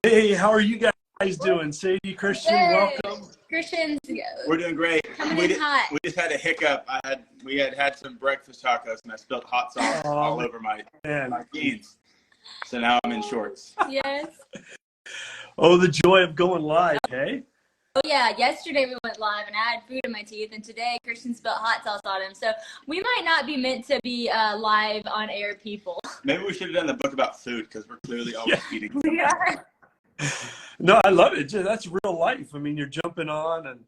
Hey, how are you guys doing? Sadie, Christian, Good. welcome. Christian's We're doing great. coming We in hot. just had a hiccup. We had some breakfast tacos and I spilled hot sauce all over my jeans. So now I'm in shorts. Yes. Oh, the joy of going live, hey? Oh yeah, yesterday we went live and I had food in my teeth, and today Christian spilled hot sauce on him. So we might not be meant to be live on air people. Maybe we should have done the book about food because we're clearly always eating. We are. No, I love it. That's real life. I mean, you're jumping on, and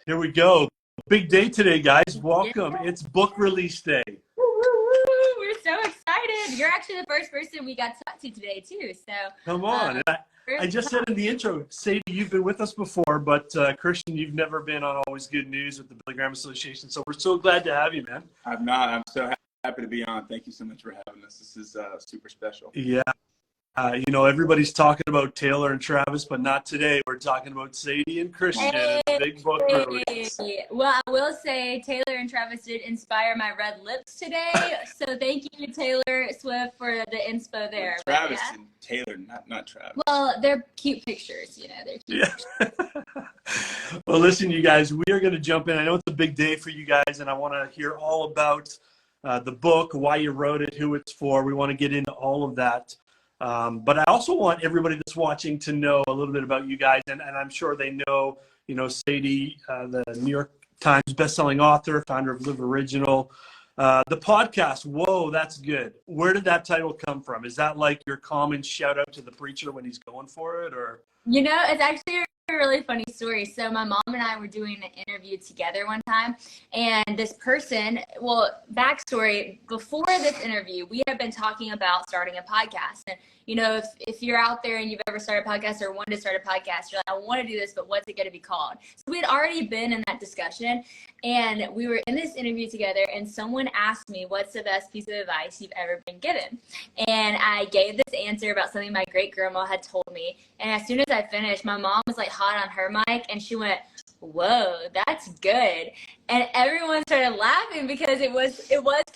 here we go. Big day today, guys. Welcome. Yeah. It's book release day. Woo, woo, woo. We're so excited. You're actually the first person we got to talk to today too. So Come on. I just said in the intro, Sadie, you've been with us before, but Christian, you've never been on Always Good News with the Billy Graham Association. So we're so glad to have you, man. I'm not. I'm so happy to be on. Thank you so much for having us. This is super special. Yeah. Everybody's talking about Taylor and Travis, but not today. We're talking about Sadie and Christian and the big book release. Well, I will say Taylor and Travis did inspire my red lips today. So thank you, Taylor Swift, for the inspo there. Travis and Taylor, not Travis. Well, they're cute pictures, they're cute pictures. Well, listen, you guys, we are going to jump in. I know it's a big day for you guys, and I want to hear all about the book, why you wrote it, who it's for. We want to get into all of that. But I also want everybody that's watching to know a little bit about you guys, and I'm sure they know, Sadie, the New York Times bestselling author, founder of Live Original. The podcast, whoa, that's good. Where did that title come from? Is that like your common shout out to the preacher when he's going for it, or? It's actually a really funny story. So my mom and I were doing an interview together one time, and this person, backstory, before this interview, we had been talking about starting a podcast. And, if you're out there and you've ever started a podcast or wanted to start a podcast, you're like, I want to do this, but what's it going to be called? So we had already been in that discussion, and we were in this interview together, and someone asked me, what's the best piece of advice you've ever been given? And I gave this answer about something my great grandma had told me. And as soon as I finished, my mom was like hot on her mic, and she went, whoa, that's good. And everyone started laughing because it was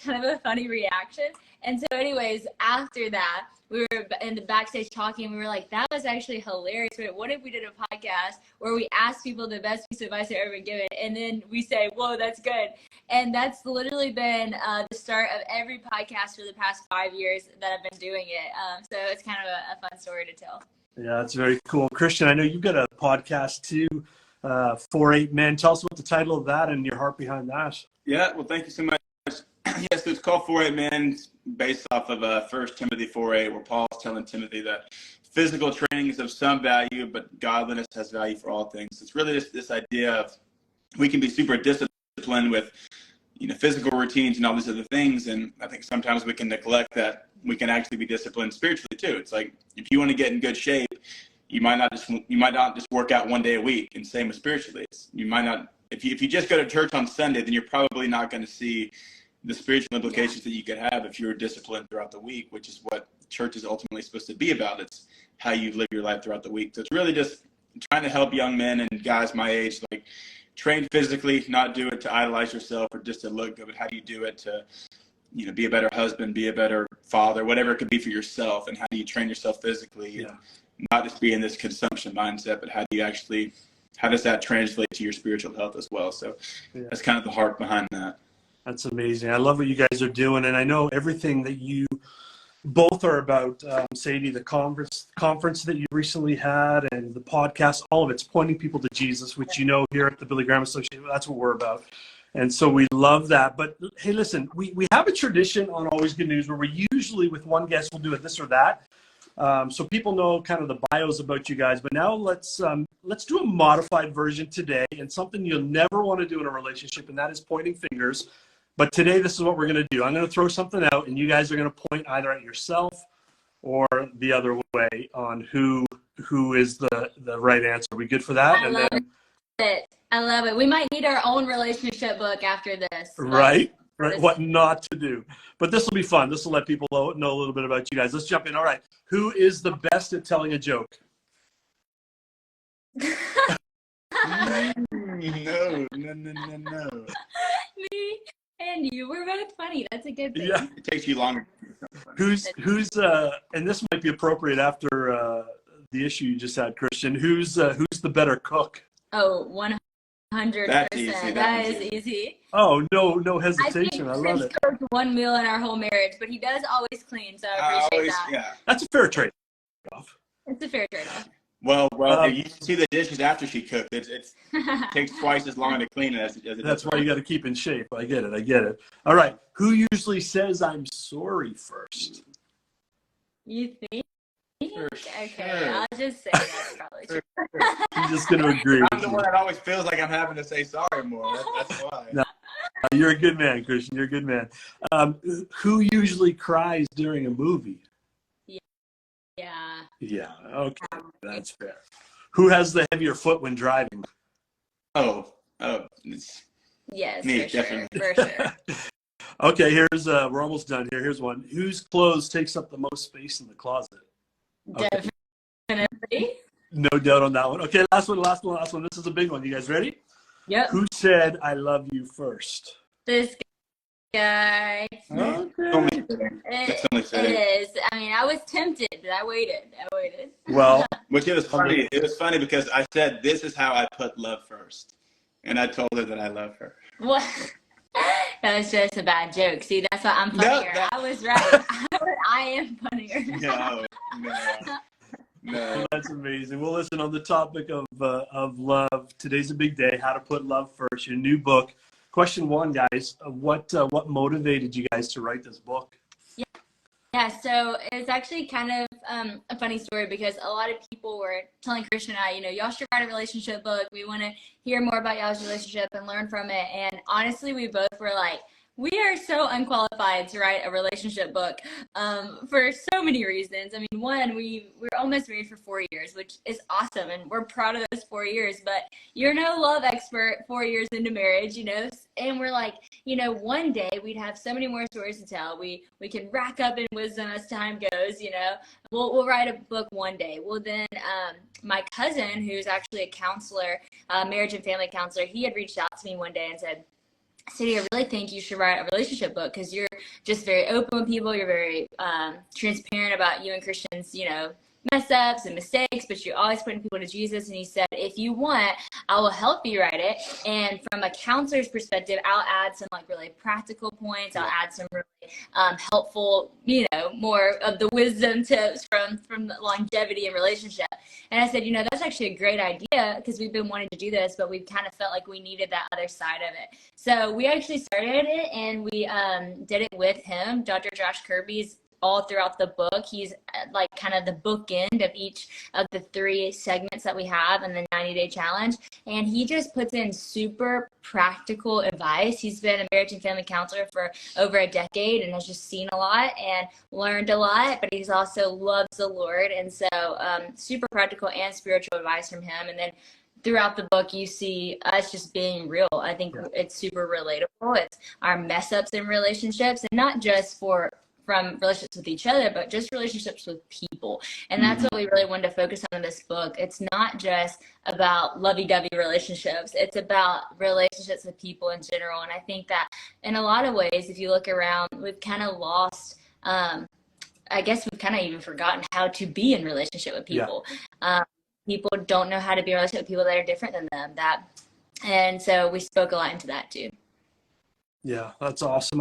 kind of a funny reaction. And so anyways, after that, we were in the backstage talking. We were like, that was actually hilarious. What if we did a podcast where we asked people the best piece of advice they've ever been given, and then we say, whoa, that's good. And that's literally been the start of every podcast for the past 5 years that I've been doing it. So it's kind of a fun story to tell. Yeah, that's very cool. Christian, I know you've got a podcast too, 4-8 Men. Tell us about the title of that and your heart behind that. Yeah, well, thank you so much. Yes, so it's called 4-8 Men, based off of 1 Timothy 4:8, where Paul's telling Timothy that physical training is of some value, but godliness has value for all things. It's really just this idea of we can be super disciplined with physical routines and all these other things, and I think sometimes we can neglect that we can actually be disciplined spiritually too. It's like if you want to get in good shape, you might not just work out one day a week, and same with spiritually. You might not, if you just go to church on Sunday, then you're probably not going to see the spiritual implications that you could have if you're disciplined throughout the week, which is what church is ultimately supposed to be about. It's how you live your life throughout the week. So it's really just trying to help young men and guys my age, like, train physically, not do it to idolize yourself or just to look good, but how do you do it to, be a better husband, be a better father, whatever it could be for yourself, and how do you train yourself physically and not just be in this consumption mindset, but how does that translate to your spiritual health as well? So that's kind of the heart behind that. That's amazing. I love what you guys are doing, and I know everything that you both are about. Sadie, the conference that you recently had, and the podcast, all of it's pointing people to Jesus, which here at the Billy Graham Association, that's what we're about. And so we love that. But hey, listen, we have a tradition on Always Good News where we usually, with one guest, we'll do it this or that. So people know kind of the bios about you guys. But now let's do a modified version today, and something you'll never want to do in a relationship, and that is pointing fingers. But today, this is what we're going to do. I'm going to throw something out, and you guys are going to point either at yourself or the other way on who is the right answer. Are we good for that? I love it. We might need our own relationship book after this. Right. What not to do. But this will be fun. This will let people know a little bit about you guys. Let's jump in. All right. Who is the best at telling a joke? No. Me and you. We're both funny. That's a good thing. Yeah. It takes you longer. Who's and this might be appropriate after the issue you just had, Christian. Who's the better cook? Oh, 100%. That's easy. That is easy. Oh, no I hesitation. think I love Chris it. cooked one meal in our whole marriage, but he does always clean, so I appreciate that. Yeah. That's a fair trade-off. It's a fair trade-off. Well, if you see the dishes after she cooked, it takes twice as long to clean it as it does. That's why you got to keep in shape. I get it. All right. Who usually says I'm sorry first? You think? Okay, sure. I'll just say that's probably true. I'm just going to agree I'm with the you. one that always feels like I'm having to say sorry more. That's why. No. You're a good man, Christian. You're a good man. Who usually cries during a movie? Yeah. Yeah. Okay. That's fair. Who has the heavier foot when driving? Oh, it's Yes, me, for sure. definitely. For sure. Okay, here's we're almost done here. Here's one. Whose clothes takes up the most space in the closet? Okay. Definitely. No doubt on that one. Okay, last one. This is a big one. You guys ready? Yep. Who said I love you first? This guy. Okay. It is. I mean, I was tempted, but I waited. Well, Which it was funny. It was funny because I said, this is how I put love first. And I told her that I love her. What? That was just a bad joke. See, that's why I'm funnier. No. I was right. I am funnier. No. that's amazing. Well, listen, on the topic of love, today's a big day. How to put love first. Your new book. Question one, guys. What motivated you guys to write this book? Yeah, so it's actually kind of a funny story because a lot of people were telling Christian and I, y'all should write a relationship book. We want to hear more about y'all's relationship and learn from it. And honestly, we both were like, we are so unqualified to write a relationship book for so many reasons. I mean, one, we're almost married for 4 years, which is awesome. And we're proud of those 4 years. But you're no love expert 4 years into marriage, And we're like, one day we'd have so many more stories to tell. We can rack up in wisdom as time goes, We'll write a book one day. Well, then my cousin, who's actually a counselor, marriage and family counselor, he had reached out to me one day and said, Sadie, I really think you should write a relationship book because you're just very open with people. You're very transparent about you and Christian's, mess ups and mistakes, but you're always putting people to Jesus. And he said, if you want, I will help you write it. And from a counselor's perspective, I'll add some really practical points. I'll add some really helpful, more of the wisdom tips from the longevity and relationship. And I said, that's actually a great idea because we've been wanting to do this, but we've kind of felt like we needed that other side of it. So we actually started it and we did it with him. Dr. Josh Kirby's all throughout the book. He's like kind of the bookend of each of the 3 segments that we have in the 90-day challenge. And he just puts in super practical advice. He's been a marriage and family counselor for over a decade and has just seen a lot and learned a lot, but he's also loves the Lord. And so super practical and spiritual advice from him. And then throughout the book, you see us just being real. I think it's super relatable. It's our mess ups in relationships, and not just from relationships with each other, but just relationships with people. And that's what we really wanted to focus on in this book. It's not just about lovey-dovey relationships. It's about relationships with people in general. And I think that in a lot of ways, if you look around, we've kind of lost, I guess we've kind of even forgotten how to be in relationship with people. People don't know how to be in a relationship with people that are different than them. And so we spoke a lot into that too. Yeah, that's awesome.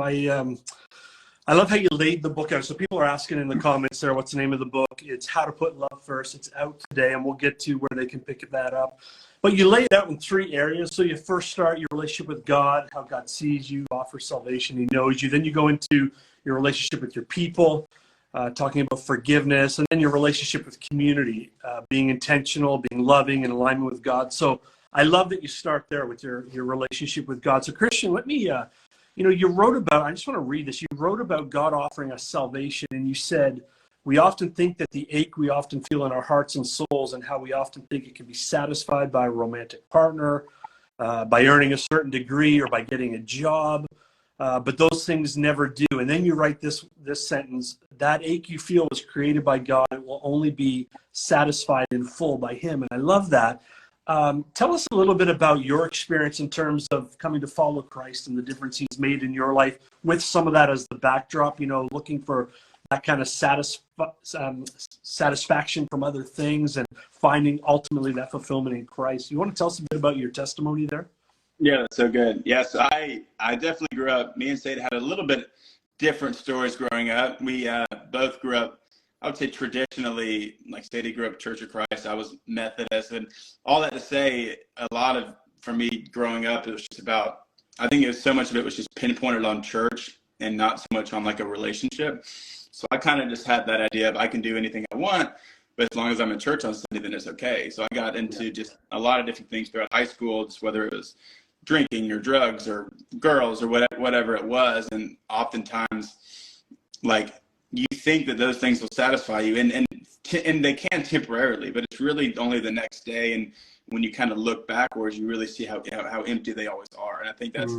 I love how you laid the book out. So people are asking in the comments there, what's the name of the book? It's How to Put Love First. It's out today, and we'll get to where they can pick that up. But you lay it out in 3 areas. So you first start your relationship with God, how God sees you, offers salvation, He knows you. Then you go into your relationship with your people, talking about forgiveness, and then your relationship with community, being intentional, being loving, and alignment with God. So I love that you start there with your relationship with God. So Christian, let me... you wrote about, I just want to read this. You wrote about God offering us salvation, and you said, we often think that the ache we often feel in our hearts and souls and how we often think it can be satisfied by a romantic partner, by earning a certain degree or by getting a job, but those things never do. And then you write this sentence, that ache you feel was created by God. It will only be satisfied in full by Him. And I love that. Tell us a little bit about your experience in terms of coming to follow Christ and the difference He's made in your life with some of that as the backdrop, looking for that kind of satisfaction from other things and finding ultimately that fulfillment in Christ. You want to tell us a bit about your testimony there? Yeah, that's so good. Yes, I definitely grew up. Me and Sadie had a little bit different stories growing up. We both grew up, I would say, traditionally. Like Sadie grew up Church of Christ. I was Methodist, and all that to say, a lot of, for me growing up, it was just about, I think it was so much of it was just pinpointed on church and not so much on like a relationship. So I kind of just had that idea of I can do anything I want, but as long as I'm in church on Sunday, then it's okay. So I got into just a lot of different things throughout high school, just whether it was drinking or drugs or girls or whatever it was. And oftentimes, like, you think that those things will satisfy you, and they can temporarily, but it's really only the next day. And when you kind of look backwards, you really see how empty they always are. And I think that's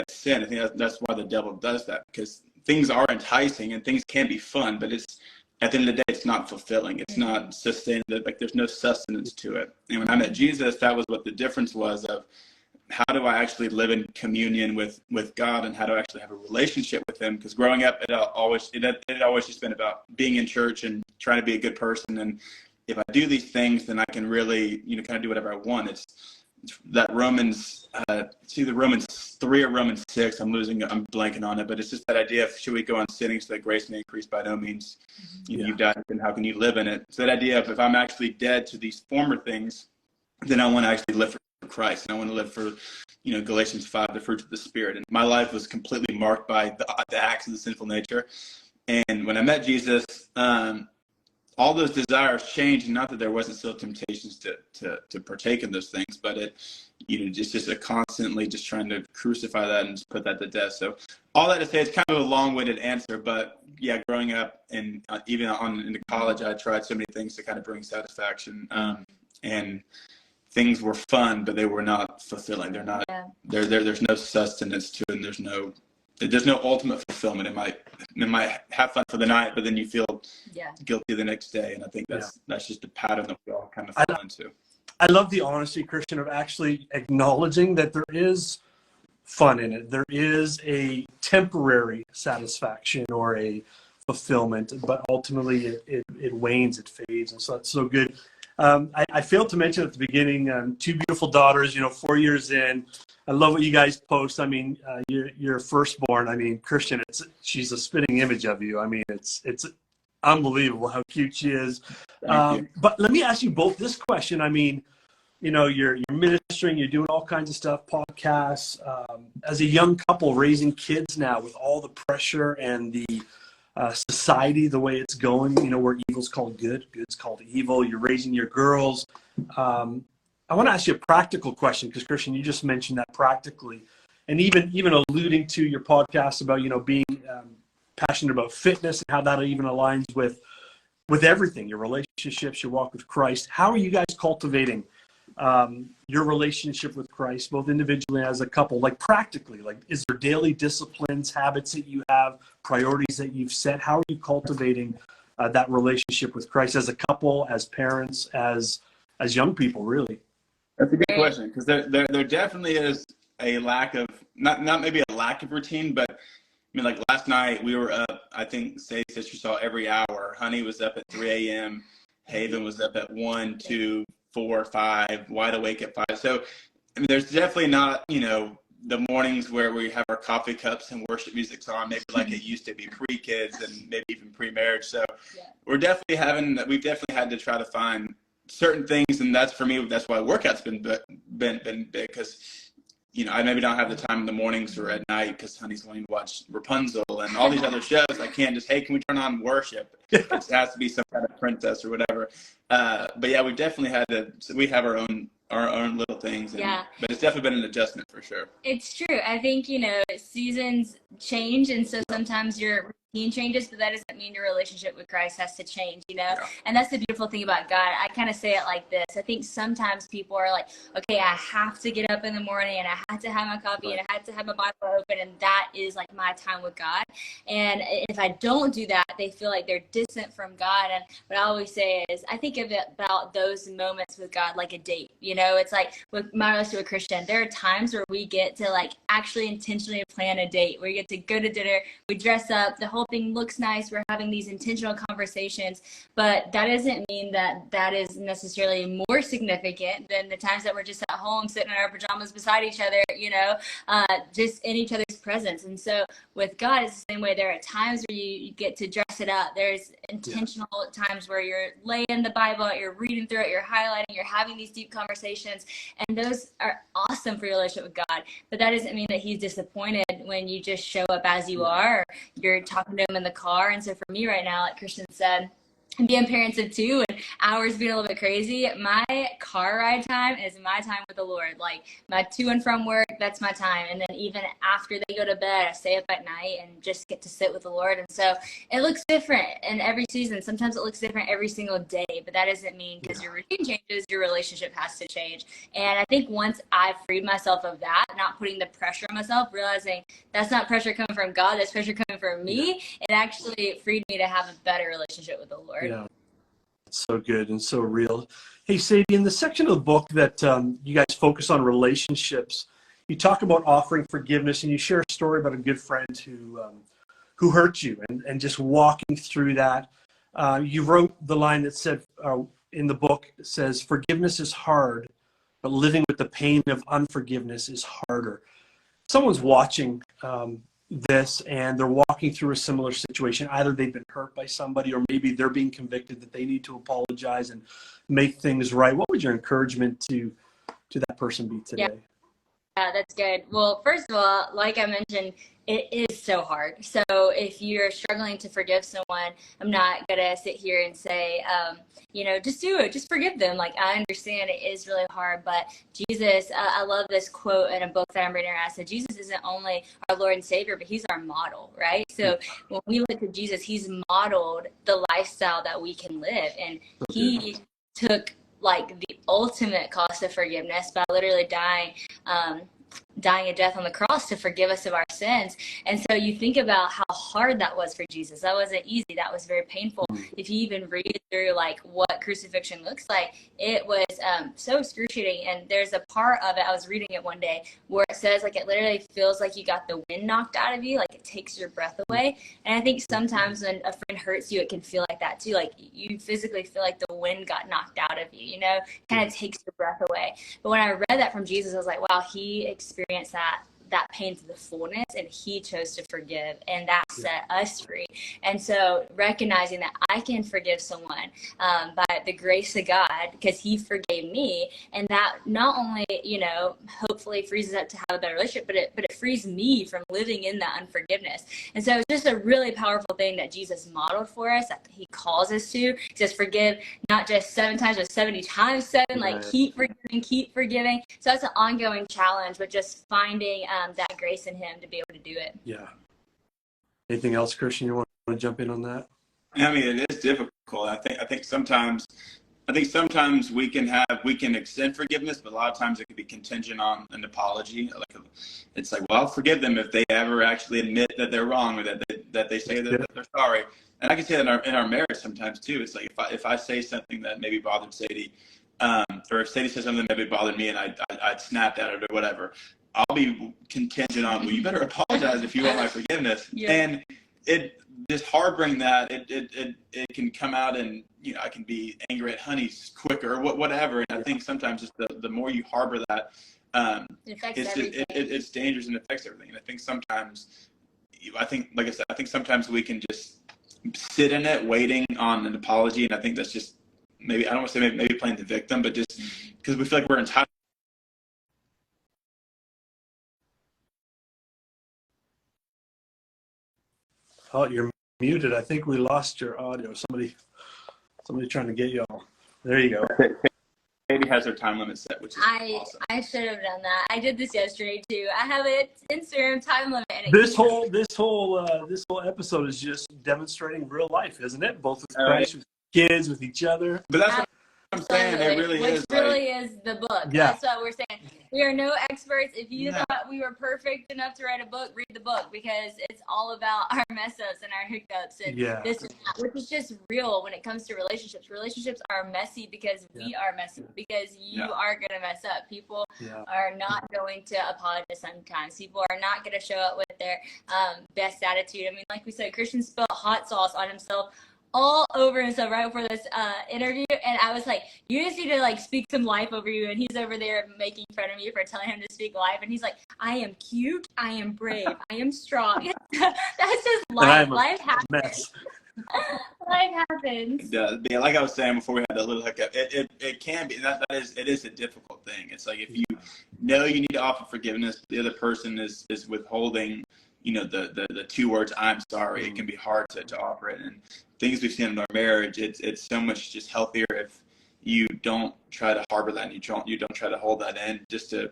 sin. I think that's why the devil does that, because things are enticing and things can be fun, but it's, at the end of the day, it's not fulfilling. It's not sustainable. Like, there's no sustenance to it. And when I met Jesus, that was what the difference was, of how do I actually live in communion with God, and how do I actually have a relationship with him? Because growing up, it always just been about being in church and trying to be a good person. And if I do these things, then I can really, kind of do whatever I want. It's that Romans, it's either Romans 3 or Romans 6. I'm blanking on it, but it's just that idea of, should we go on sinning so that grace may increase? By no means. You've died, and how can you live in it? So that idea of, if I'm actually dead to these former things, then I want to actually live for Christ, and I want to live for, Galatians 5, the fruits of the Spirit. And my life was completely marked by the acts of the sinful nature. And when I met Jesus, all those desires changed, and not that there wasn't still temptations to partake in those things, but just a constantly just trying to crucify that and just put that to death. So all that to say, it's kind of a long-winded answer, but yeah, growing up and even into college, I tried so many things to kind of bring satisfaction, and things were fun, but they were not fulfilling. They're not. Yeah. There's no sustenance to it, and there's no ultimate fulfillment. It might have fun for the night, but then you feel guilty the next day. And I think that's just a pattern that we all kind of fall into. I love the honesty, Christian, of actually acknowledging that there is fun in it. There is a temporary satisfaction or a fulfillment, but ultimately it wanes, it fades. And so that's so good. I failed to mention at the beginning, 2 beautiful daughters, 4 years in. I love what you guys post. I mean, your firstborn, I mean, Christian, she's a spitting image of you. I mean, it's unbelievable how cute she is. But let me ask you both this question. I mean, you're ministering, you're doing all kinds of stuff, podcasts. As a young couple raising kids now with all the pressure and the society, the way it's going, where evil's called good, good's called evil. You're raising your girls. I want to ask you a practical question, because Christian, you just mentioned that practically, and even alluding to your podcast about being passionate about fitness and how that even aligns with everything, your relationships, your walk with Christ. How are you guys cultivating your relationship with Christ, both individually and as a couple? Like, practically, like, is there daily disciplines, habits that you have, priorities that you've set? How are you cultivating that relationship with Christ as a couple, as parents, as young people, really? That's a good question, because there definitely is a lack of, not maybe a lack of routine, but I mean, like last night we were up, I think Sadie said she saw every hour. Honey was up at 3 a.m. Haven was up at 1, 2, 4, 5, wide awake at 5. So, I mean, there's definitely not, the mornings where we have our coffee cups and worship music's on, maybe like it used to be pre-kids and maybe even pre-marriage. So we've definitely had to try to find certain things, and that's, for me, that's why workout's been big, because I maybe don't have the time in the mornings or at night because Honey's wanting to watch Rapunzel and all these other shows. I can't just, hey, can we turn on worship? It has to be some kind of princess or whatever. But yeah, we've definitely had to. So we have our own little things. But it's definitely been an adjustment for sure. It's true. I think seasons change, and so sometimes your routine changes, but that doesn't mean your relationship with Christ has to change, And that's the beautiful thing about God. I kind of say it like this. I think sometimes people are like, okay, I have to get up in the morning, and I have to have my coffee, and I have to have my Bible open, and that is like my time with God. And if I don't do that, they feel like they're distant from God. And what I always say is, I think of it about those moments with God like a date. It's like with my relationship with Christian, there are times where we get to like actually intentionally plan a date. We get to go to dinner, we dress up, the whole thing looks nice. We're having these intentional conversations, but that doesn't mean that that is necessarily more significant than the times that we're just at home sitting in our pajamas beside each other, just in each other's presence. And so with God, it's the same way. There are times where you get to dress it up. There's intentional times where you're laying the Bible, you're reading through it, you're highlighting, you're having these deep conversations, and those are awesome for your relationship with God. But that doesn't mean that he's disappointed when you just show up as you are, or you're talking to him in the car. And so for me right now, like Christian said, and being parents of two and hours being a little bit crazy, my car ride time is my time with the Lord. Like my to and from work, that's my time. And then even after they go to bed, I stay up at night and just get to sit with the Lord. And so it looks different in every season. Sometimes it looks different every single day, but that doesn't mean because your routine changes, your relationship has to change. And I think once I freed myself of that, not putting the pressure on myself, realizing that's not pressure coming from God, that's pressure coming from me, it actually freed me to have a better relationship with the Lord. Yeah, it's so good and so real. Hey, Sadie, in the section of the book that you guys focus on relationships, you talk about offering forgiveness, and you share a story about a good friend who hurt you, and just walking through that. You wrote the line that said in the book, it says, "Forgiveness is hard, but living with the pain of unforgiveness is harder." Someone's watching this and they're walking through a similar situation. Either they've been hurt by somebody, or maybe they're being convicted that they need to apologize and make things right. What would your encouragement to that person be today? Yeah, that's good. Well, first of all, like I mentioned, it is so hard. So if you're struggling to forgive someone, I'm not going to sit here and say, just do it. Just forgive them. Like, I understand it is really hard, but Jesus, I love this quote in a book that I'm reading right now. So Jesus isn't only our Lord and Savior, but he's our model, right? So when we look at Jesus, he's modeled the lifestyle that we can live. And he took like the ultimate cost of forgiveness by literally dying a death on the cross to forgive us of our sins. And so you think about how hard that was for Jesus. That wasn't easy. That was very painful. If you even read through like what crucifixion looks like, it was so excruciating. And there's a part of it, I was reading it one day, where it says like it literally feels like you got the wind knocked out of you, like it takes your breath away. And I think sometimes when a friend hurts you, it can feel like that too. Like you physically feel like the wind got knocked out of you, kind of takes your breath away. But when I read that from Jesus, I was like, wow, he experienced that pain to the fullness, and he chose to forgive, and that set us free. And so recognizing that I can forgive someone by the grace of God because he forgave me, and that not only hopefully frees us up to have a better relationship, but it frees me from living in that unforgiveness. And so it's just a really powerful thing that Jesus modeled for us, that he calls us to. He says forgive not just 7 times, but 70 times 7. Like keep forgiving. So that's an ongoing challenge, but just finding that grace in him to be able to do it. Yeah. Anything else, Christian, you want to jump in on that? I mean, it is difficult. I think sometimes we can extend forgiveness, but a lot of times it can be contingent on an apology. Like it's like, well, I'll forgive them if they ever actually admit that they're wrong, or that they say that they're sorry. And I can say that in our marriage sometimes too. It's like if I say something that maybe bothered Sadie, or if Sadie says something that maybe bothered me and I'd snapped at it or whatever, I'll be contingent on, well, you better apologize if you want my forgiveness. Yeah. And it just harboring that, it can come out, and I can be angry at honeys quicker or whatever. And I think sometimes just the more you harbor that, it's dangerous and affects everything. And I think sometimes, like I said, I think sometimes we can just sit in it waiting on an apology. And I think that's just maybe, I don't want to say maybe playing the victim, but just because we feel like we're entitled. Oh, you're muted. I think we lost your audio. Somebody trying to get you all. There you go. Katie has her time limit set, which is awesome. I should have done that. I did this yesterday too. I have an Instagram time limit. And this whole episode is just demonstrating real life, isn't it? Both with Christ, with kids, with each other. But I'm saying. It really which is. really is the book. Yeah. That's what we're saying. We are no experts. If you thought we were perfect enough to write a book, read the book, because it's all about our mess ups and our hiccups and this and that, which is just real when it comes to relationships. Relationships are messy because we are messy, because you are going to mess up. People are not going to apologize sometimes. People are not going to show up with their best attitude. I mean, like we said, Christian spilled hot sauce on himself all over himself right before this interview, and I was like, you just need to like speak some life over you, and he's over there making fun of me for telling him to speak life, and he's like, I am cute, I am brave, I am strong. That's just life. Life happens. Life happens. It does. But like I was saying before we had that little hiccup, it can be, it is a difficult thing. It's like if you know you need to offer forgiveness, the other person is withholding, the two words, I'm sorry. It can be hard to offer it. And things we've seen in our marriage, it's so much just healthier if you don't try to harbor that, and you don't try to hold that in, just to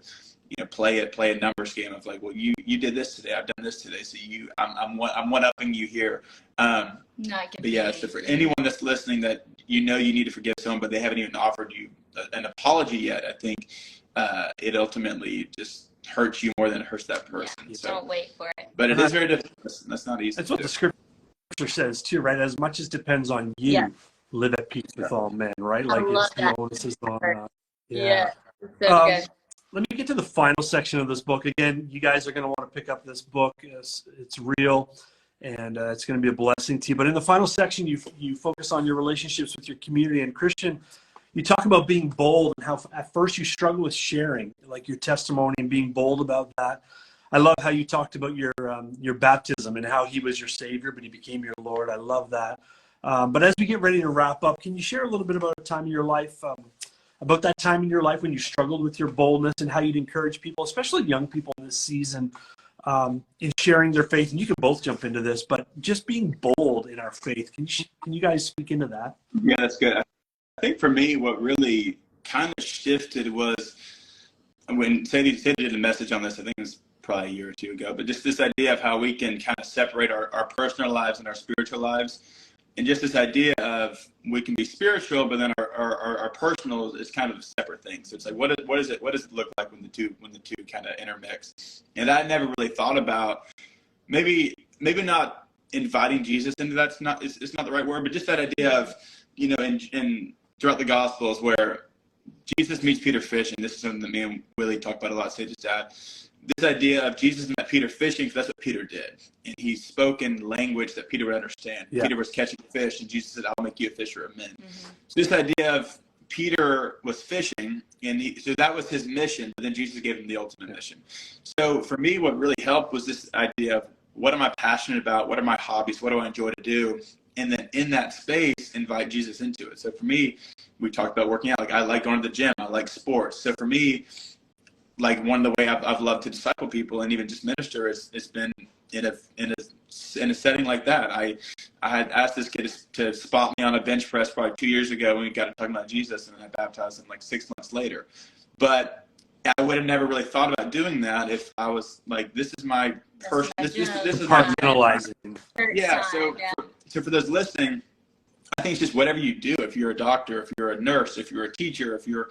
play a numbers game of like, well, you did this today, I've done this today, so I'm one-upping you here. But yeah, so for anyone that's listening that you need to forgive someone, but they haven't even offered you an apology yet, I think it ultimately just hurts you more than it hurts that person. So don't wait for it. But it is very difficult. That's not easy. That's what the scripture says too, right? As much as depends on you, live at peace with all men, right? Like it's the onus is on. So good. Let me get to the final section of this book. Again, you guys are going to want to pick up this book. It's real, and it's going to be a blessing to you. But in the final section, you focus on your relationships with your community. And Christian, you talk about being bold and how at first you struggle with sharing, like your testimony and being bold about that. I love how you talked about your baptism and how he was your Savior, but he became your Lord. I love that. But as we get ready to wrap up, can you share a little bit about a time in your life, about that time in your life when you struggled with your boldness, and how you'd encourage people, especially young people in this season, in sharing their faith? And you can both jump into this, but just being bold in our faith. Can you guys speak into that? Yeah, that's good. I think for me, what really kind of shifted was when Sadie did a message on this. I think it was probably a year or two ago, but just this idea of how we can kind of separate our personal lives and our spiritual lives. And just this idea of we can be spiritual, but then our personal is kind of a separate thing. So it's like, what does it look like when the two kind of intermix? And I never really thought about maybe not inviting Jesus into that's not it's not the right word, but just that idea of in throughout the Gospels where Jesus meets Peter fishing. This is something that me and Willie talk about a lot. Sage's dad. This idea of Jesus met Peter fishing, because that's what Peter did. And he spoke in language that Peter would understand. Yeah. Peter was catching fish, and Jesus said, I'll make you a fisher of men. Mm-hmm. So this idea of Peter was fishing, and so that was his mission, but then Jesus gave him the ultimate mission. So for me, what really helped was this idea of what am I passionate about? What are my hobbies? What do I enjoy to do? And then in that space, invite Jesus into it. So for me, we talked about working out. Like I like going to the gym. I like sports. So for me, like one of the way I've loved to disciple people and even just minister is been in a setting like that. I had asked this kid to spot me on a bench press probably 2 years ago when we got to talking about Jesus, and I baptized him like 6 months later. But I would have never really thought about doing that if I was like, this is my person. This is compartmentalizing. Yeah. So for those listening, I think it's just whatever you do. If you're a doctor, if you're a nurse, if you're a teacher, if you're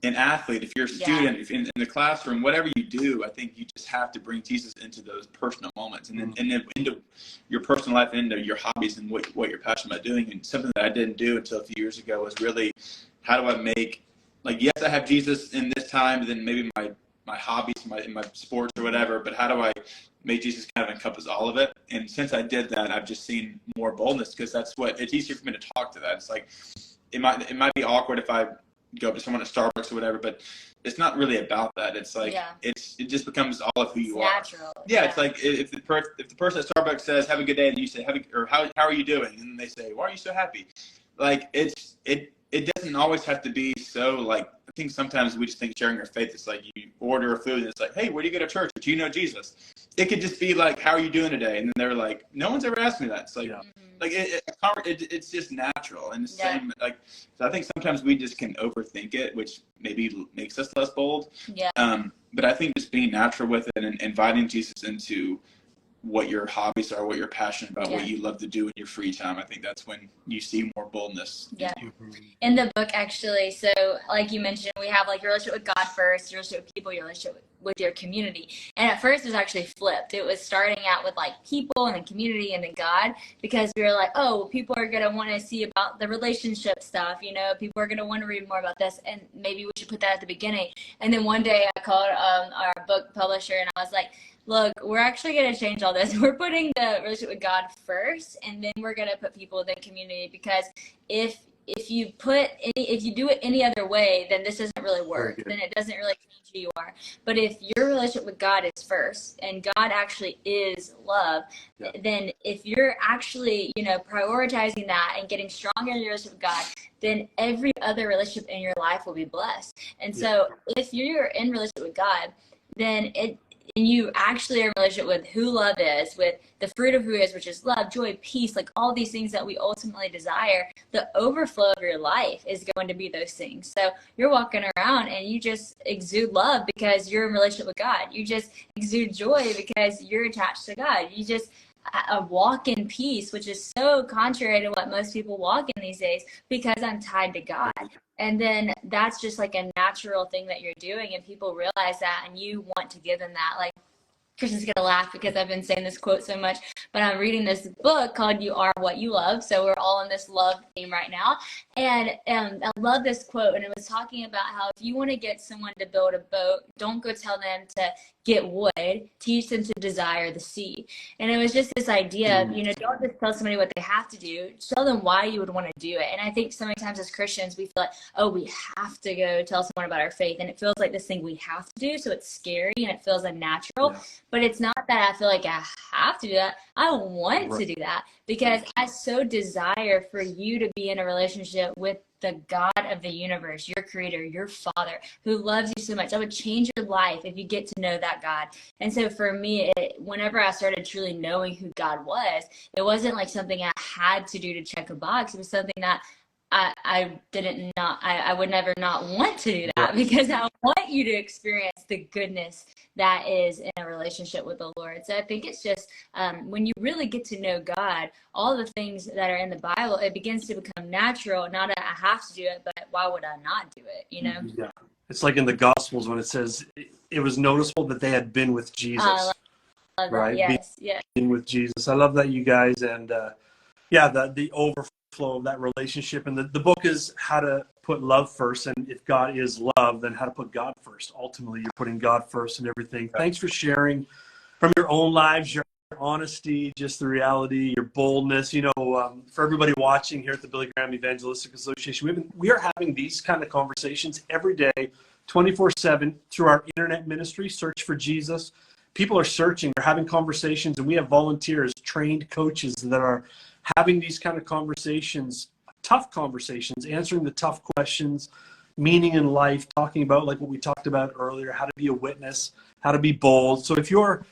an athlete, if you're a student, if in the classroom, whatever you do, I think you just have to bring Jesus into those personal moments and then into your personal life, into your hobbies and what you're passionate about doing. And something that I didn't do until a few years ago was really, how do I make, like, yes, I have Jesus in this time, and then maybe my hobbies, in my sports or whatever, but how do I make Jesus kind of encompass all of it? And since I did that, I've just seen more boldness, because it's easier for me to talk to that. It's like, it might be awkward if I go up to someone at Starbucks or whatever, but it's not really about that. It's like it just becomes all of who you are. Natural. Yeah, it's like if the person at Starbucks says "Have a good day," and you say how are you doing, and they say, "Why are you so happy?" Like it doesn't always have to be so like. I think sometimes we just think sharing our faith is like you order a food and it's like, "Hey, where do you go to church? Do you know Jesus?" It could just be like, "How are you doing today?" And then they're like, "No one's ever asked me that." It's like. Like it's just natural, and the same. Like, so I think sometimes we just can overthink it, which maybe makes us less bold. Yeah. But I think just being natural with it and inviting Jesus into what your hobbies are, what you're passionate about, Yeah. what you love to do in your free time. I think that's when you see more boldness. Yeah. In the book, actually, so like you mentioned, we have like your relationship with God first, your relationship with people, your relationship with your community. And at first it was actually flipped. It was starting out with like people and then community and then God, because we were like, oh, people are going to want to see about the relationship stuff. You know, people are going to want to read more about this, and maybe we should put that at the beginning. And then one day I called our book publisher and I was like, look, we're actually going to change all this. We're putting the relationship with God first, and then we're going to put people in the community, because if you do it any other way, then this doesn't really work. Then it doesn't really change who you are. But if your relationship with God is first, and God actually is love, then if you're actually, prioritizing that and getting stronger in your relationship with God, then every other relationship in your life will be blessed. And so if you're in relationship with God, then and you actually are in a relationship with who love is, with the fruit of who is, which is love, joy, peace, like all these things that we ultimately desire, the overflow of your life is going to be those things. So you're walking around and you just exude love because you're in a relationship with God. You just exude joy because you're attached to God. You just walk in peace, which is so contrary to what most people walk in these days, because I'm tied to God. And then that's just like a natural thing that you're doing, and people realize that, and you want to give them that. Like, Christian's gonna laugh because I've been saying this quote so much, but I'm reading this book called You Are What You Love. So we're all in this love theme right now. And I love this quote, and it was talking about how if you want to get someone to build a boat, don't go tell them to get wood, teach them to desire the sea. And it was just this idea of, don't just tell somebody what they have to do, tell them why you would want to do it. And I think so many times as Christians, we feel like, oh, we have to go tell someone about our faith. And it feels like this thing we have to do. So it's scary and it feels unnatural. Yeah. But it's not that I feel like I have to do that. I want to do that because I so desire for you to be in a relationship with the God of the universe, your creator, your father, who loves you so much. I would change your life if you get to know that God. And so for me, whenever I started truly knowing who God was, it wasn't like something I had to do to check a box. It was something that I would never not want to do that, because I want you to experience the goodness that is in a relationship with the Lord. So I think it's just when you really get to know God, all the things that are in the Bible, it begins to become natural. Not that I have to do it, but why would I not do it? Yeah, it's like in the Gospels when it says it was noticeable that they had been with Jesus. Love right? Yes, being with Jesus. I love that, you guys, and the overflow of that relationship. And the book is how to put love first, and if God is love, then how to put God first. Ultimately, you're putting God first in everything. Thanks for sharing from your own lives, your honesty, just the reality, your boldness. For everybody watching here at the Billy Graham Evangelistic Association, we are having these kind of conversations every day, 24/7, through our internet ministry, Search for Jesus. People are searching, they're having conversations, and we have volunteers, trained coaches that are having these kind of conversations, tough conversations, answering the tough questions, meaning in life, talking about like what we talked about earlier, how to be a witness, how to be bold. So if you're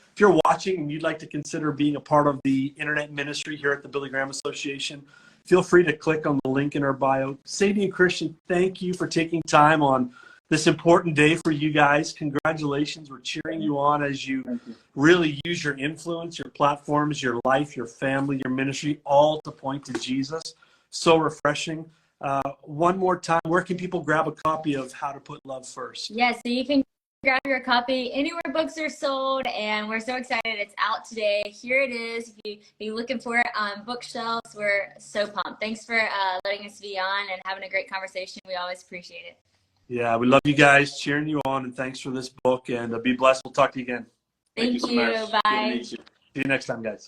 watching and you'd like to consider being a part of the internet ministry here at the Billy Graham Association, feel free to click on the link in our bio. Sadie and Christian, thank you for taking time on this important day for you guys. Congratulations. We're cheering you on as you really use your influence, your platforms, your life, your family, your ministry, all to point to Jesus. So refreshing. One more time, where can people grab a copy of How to Put Love First? Yes, so you can grab your copy anywhere books are sold, and we're so excited it's out today. Here it is. If you be looking for it on bookshelves, we're so pumped. Thanks for letting us be on and having a great conversation. We always appreciate it. Yeah, we love you guys, cheering you on, and thanks for this book, and be blessed. We'll talk to you again. Thank you. So much. Bye. Good to meet you. See you next time, guys.